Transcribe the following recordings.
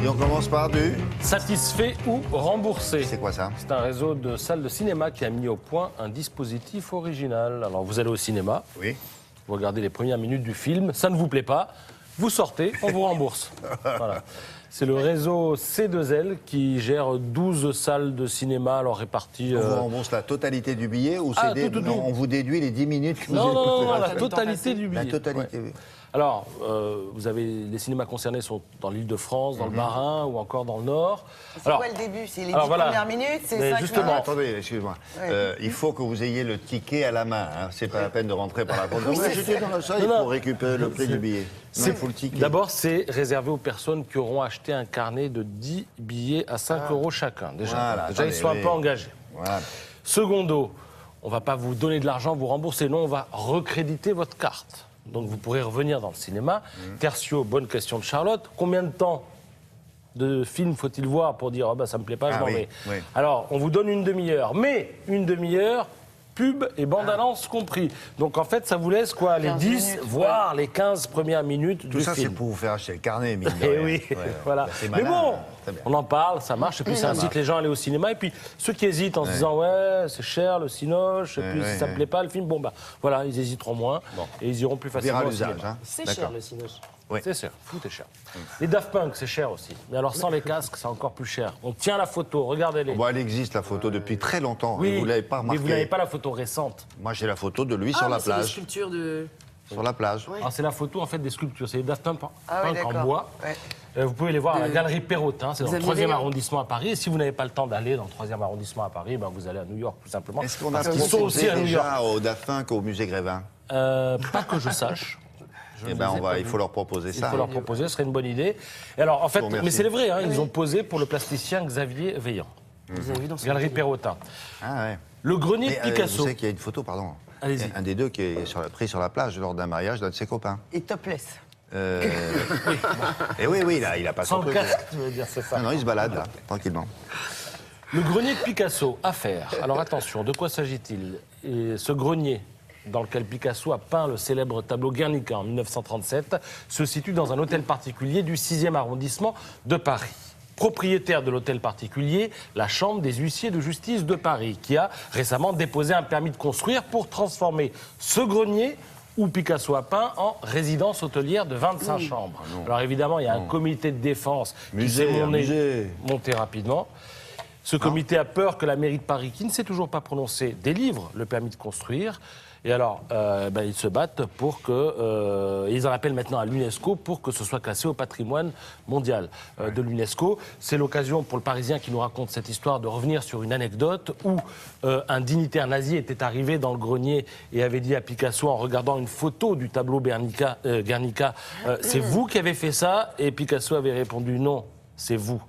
on commence par du... Satisfait ou remboursé. C'est quoi ça? C'est un réseau de salles de cinéma qui a mis au point un dispositif original. Alors vous allez au cinéma, Oui. vous regardez les premières minutes du film, ça ne vous plaît pas, vous sortez, on vous rembourse. Voilà. C'est le réseau C2L qui gère 12 salles de cinéma, alors réparties... On vous rembourse la totalité du billet ou Ah, c'est tout. on vous déduit les 10 minutes que vous Non, avez non, coupées? non, la totalité du billet. La totalité, Ouais. oui. Alors, vous avez les cinémas concernés sont dans l'Île-de-France, dans le Bas-Rhin ou encore dans le Nord. C'est quoi le début? C'est les 10 premières minutes? C'est Mais 5 justement, minutes? Attendez, excuse-moi. Ouais. Il faut que vous ayez le ticket à la main. Hein. C'est pas la peine de rentrer par la porte. Oui, c'est J'étais dans la salle, Non, il faut non. récupérer le prix du billet. C'est Il faut le ticket. D'abord, c'est réservé aux personnes qui auront acheté un carnet de 10 billets à 5 euros chacun. Déjà, Voilà, déjà ils attendez, sont un oui. peu engagés. Voilà. Secondo, on ne va pas vous donner de l'argent, vous rembourser. Non, on va recréditer votre carte. Donc vous pourrez revenir dans le cinéma. Tertio, bonne question de Charlotte. Combien de temps de film faut-il voir pour dire ça me plaît pas, je m'en oui, vais. oui. Alors, on vous donne une demi-heure, mais une demi-heure, pub et bande-annonce compris. Donc en fait, ça vous laisse quoi, les 15 10, minutes, voire les 15 premières minutes Tout du ça, c'est film. pour vous faire acheter le carnet, mine de Eh rien. oui, Ouais, voilà. bah, c'est Mais malin, bon, hein. Très bien. on en parle, ça marche, et puis ça incite les gens à aller au cinéma. Et puis ceux qui hésitent en se disant ouais, c'est cher le cinoche, et puis si ça me plaît pas le film, bon bah voilà, ils hésiteront moins et ils iront plus On verra facilement au l'usage. cinéma. Hein. C'est D'accord. cher le cinoche. Oui. C'est cher, tout est cher. Les Daft Punk, c'est cher aussi. Mais alors sans les casques, c'est encore plus cher. On tient la photo, regardez-les. Bon, elle existe, la photo, depuis très longtemps. Et vous ne l'avez pas mais remarqué. vous n'avez pas la photo récente. Moi, j'ai la photo de lui sur la mais c'est des plage. sculptures de... Sur la plage. Alors c'est la photo en fait des sculptures, c'est les Daft Punk Ah oui, en d'accord. bois. Ouais. Vous pouvez les voir à la galerie Perrotin, c'est dans le Vous avez 3e vu, arrondissement à Paris. Et si vous n'avez pas le temps d'aller dans le 3e arrondissement à Paris, ben vous allez à New York tout simplement. Est-ce qu'on a Parce qu'ils sont aussi proposé à New York. déjà au Daft Punk, au musée Grévin? Pas que je sache. Eh ben, il faut leur proposer Il ça. faut leur proposer, ce serait une bonne idée. Et alors, en fait, Je vous remercie. mais c'est vrai, hein, ils ont posé pour le plasticien Xavier Veillant. Vous avez vu dans ce Galerie film Perrotin. Ah ouais. Le grenier de Mais, Picasso. vous savez qu'il y a une photo, pardon. Allez-y. Un des deux qui est pris sur la plage lors d'un mariage d'un de ses copains. Et topless. Et oui, là, il a pas Sans son le truc. casque, tu veux dire, c'est ça. Ah non, il se balade, là, tranquillement. Le grenier de Picasso, à faire. Alors attention, de quoi s'agit-il? Et ce grenier, dans lequel Picasso a peint le célèbre tableau Guernica en 1937, se situe dans un hôtel particulier du 6e arrondissement de Paris. Propriétaire de l'hôtel particulier, la Chambre des huissiers de justice de Paris, qui a récemment déposé un permis de construire pour transformer ce grenier où Picasso a peint en résidence hôtelière de 25 chambres. Alors évidemment, il y a un comité de défense qui s'est monté rapidement. Ce comité a peur que la mairie de Paris, qui ne s'est toujours pas prononcée, délivre le permis de construire. Et alors, ils se battent pour que... ils en appellent maintenant à l'UNESCO pour que ce soit classé au patrimoine mondial de l'UNESCO. C'est l'occasion pour le Parisien qui nous raconte cette histoire de revenir sur une anecdote où un dignitaire nazi était arrivé dans le grenier et avait dit à Picasso, en regardant une photo du tableau Guernica, c'est vous qui avez fait ça? Et Picasso avait répondu non. C'est vous.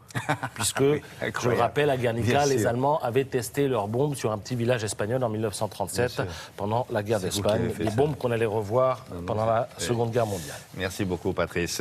Puisque, je le rappelle, à Guernica, les Allemands avaient testé leurs bombes sur un petit village espagnol en 1937, pendant la guerre d'Espagne. Des bombes qu'on allait revoir pendant la Seconde Guerre mondiale. Merci beaucoup, Patrice.